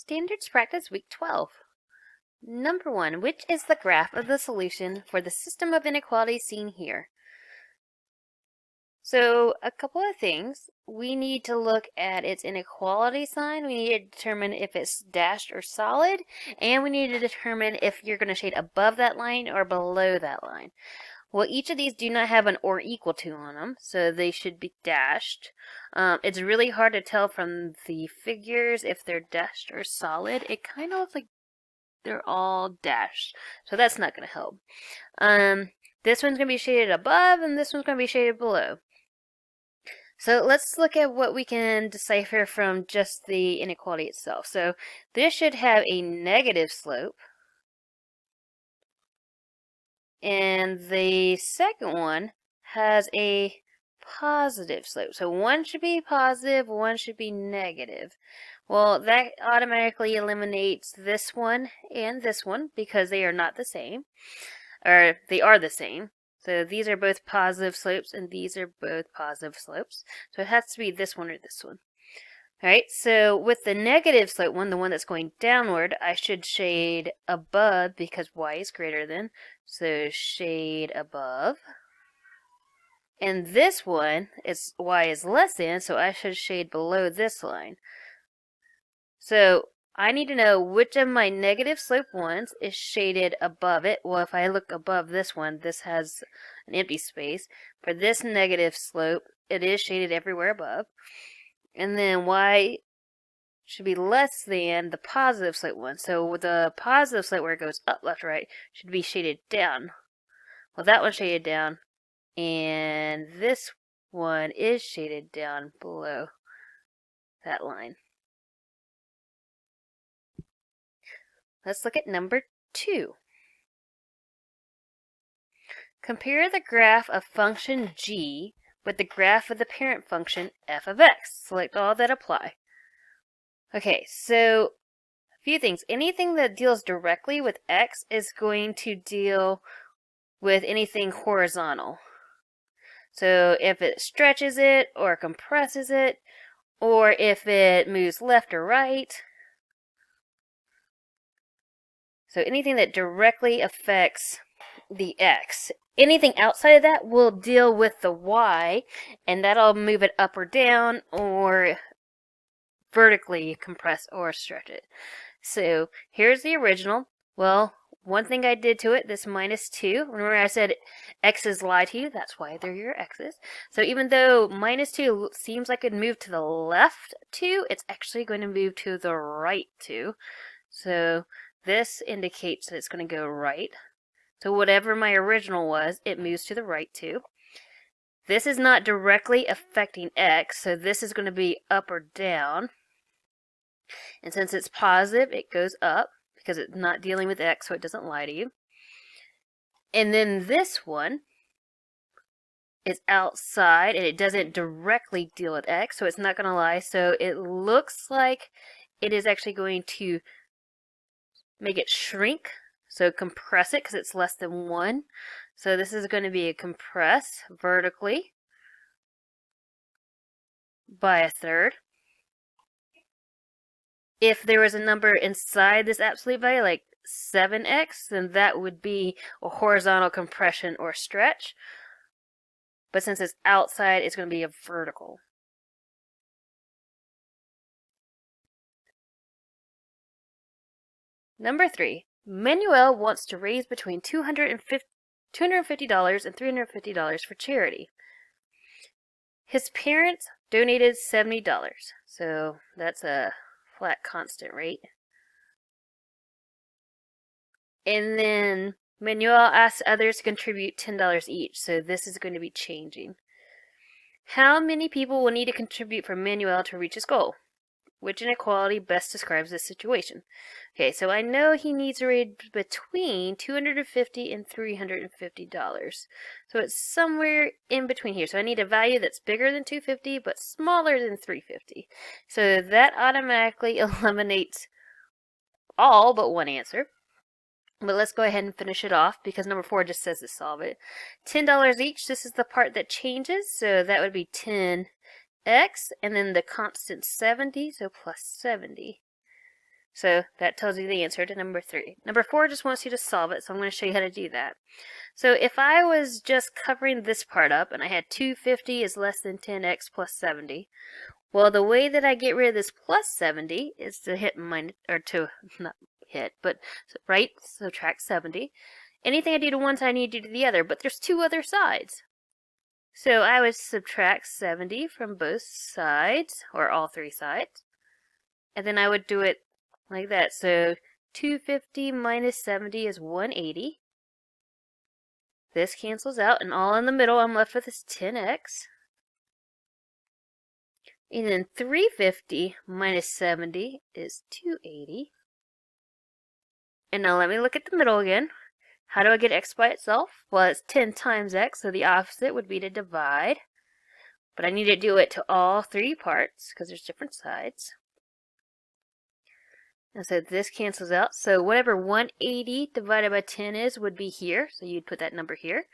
Standards Practice Week 12. Number 1. Which is the graph of the solution for the system of inequalities seen here? So, a couple of things. We need to look at its inequality sign. We need to determine if it's dashed or solid. And we need to determine if you're going to shade above that line or below that line. Well, each of these do not have an or equal to on them, so they should be dashed. It's really hard to tell from the figures if they're dashed or solid. It kind of looks like they're all dashed, so that's not going to help. This one's going to be shaded above, and this one's going to be shaded below. So let's look at what we can decipher from just the inequality itself. So this should have a negative slope. And the second one has a positive slope. So one should be positive, one should be negative. Well, that automatically eliminates this one and this one because they are not the same. Or they are the same. So these are both positive slopes and these are both positive slopes. So it has to be this one or this one. Alright, so with the negative slope one, the one that's going downward, I should shade above because y is greater than. So shade above. And this one, is y is less than, so I should shade below this line. So I need to know which of my negative slope ones is shaded above it. Well, if I look above this one, this has an empty space. For this negative slope, it is shaded everywhere above. And then y should be less than the positive slope one. So the positive slope where it goes up, left, right should be shaded down. Well, that one's shaded down, and this one is shaded down below that line. Let's look at number 2. Compare the graph of function g with the graph of the parent function f of x. Select all that apply. Okay, so a few things. Anything that deals directly with x is going to deal with anything horizontal. So if it stretches it or compresses it, or if it moves left or right. So anything that directly affects the x. Anything outside of that will deal with the y, and that'll move it up or down, or vertically compress or stretch it. So here's the original. Well, one thing I did to it, this -2, remember I said x's lie to you, that's why they're your x's. So even though -2 seems like it moved to the left 2, it's actually going to move to the right 2. So this indicates that it's going to go right. So whatever my original was, it moves to the right 2. This is not directly affecting x, so this is going to be up or down. And since it's positive, it goes up because it's not dealing with x, so it doesn't lie to you. And then this one is outside, and it doesn't directly deal with x, so it's not going to lie. So it looks like it is actually going to make it shrink, so compress it because it's less than 1. So this is going to be a compress vertically by 1/3. If there was a number inside this absolute value, like 7x, then that would be a horizontal compression or stretch. But since it's outside, it's going to be a vertical. Number 3. Manuel wants to raise between $250 and $350 for charity. His parents donated $70, so that's a flat constant rate. And then Manuel asks others to contribute $10 each, so this is going to be changing. How many people will need to contribute for Manuel to reach his goal? Which inequality best describes this situation? Okay, so I know he needs to raise between $250 and $350. So it's somewhere in between here. So I need a value that's bigger than $250 but smaller than $350. So that automatically eliminates all but one answer. But let's go ahead and finish it off because number 4 just says to solve it. $10 each, this is the part that changes, so that would be 10x, and then the constant 70, so plus 70. So that tells you the answer to number 3. Number 4 just wants you to solve it, so I'm going to show you how to do that. So if I was just covering this part up and I had 250 is less than 10x plus 70, well, the way that I get rid of this plus 70 is to hit minus, or to, not hit, but right, subtract 70. Anything I do to one side, I need to do to the other, but there's 2 other sides. So I would subtract 70 from both sides, or all 3 sides, and then I would do it like that. So 250 minus 70 is 180. This cancels out, and all in the middle I'm left with is 10x. And then 350 minus 70 is 280. And now let me look at the middle again. How do I get x by itself? Well, it's 10 times x, so the opposite would be to divide. But I need to do it to all 3 parts, because there's different sides. And so this cancels out. So whatever 180 divided by 10 is would be here. So you'd put that number here.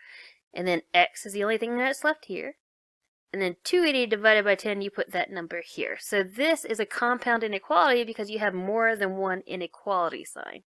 And then x is the only thing that's left here. And then 280 divided by 10, you put that number here. So this is a compound inequality because you have more than one inequality sign.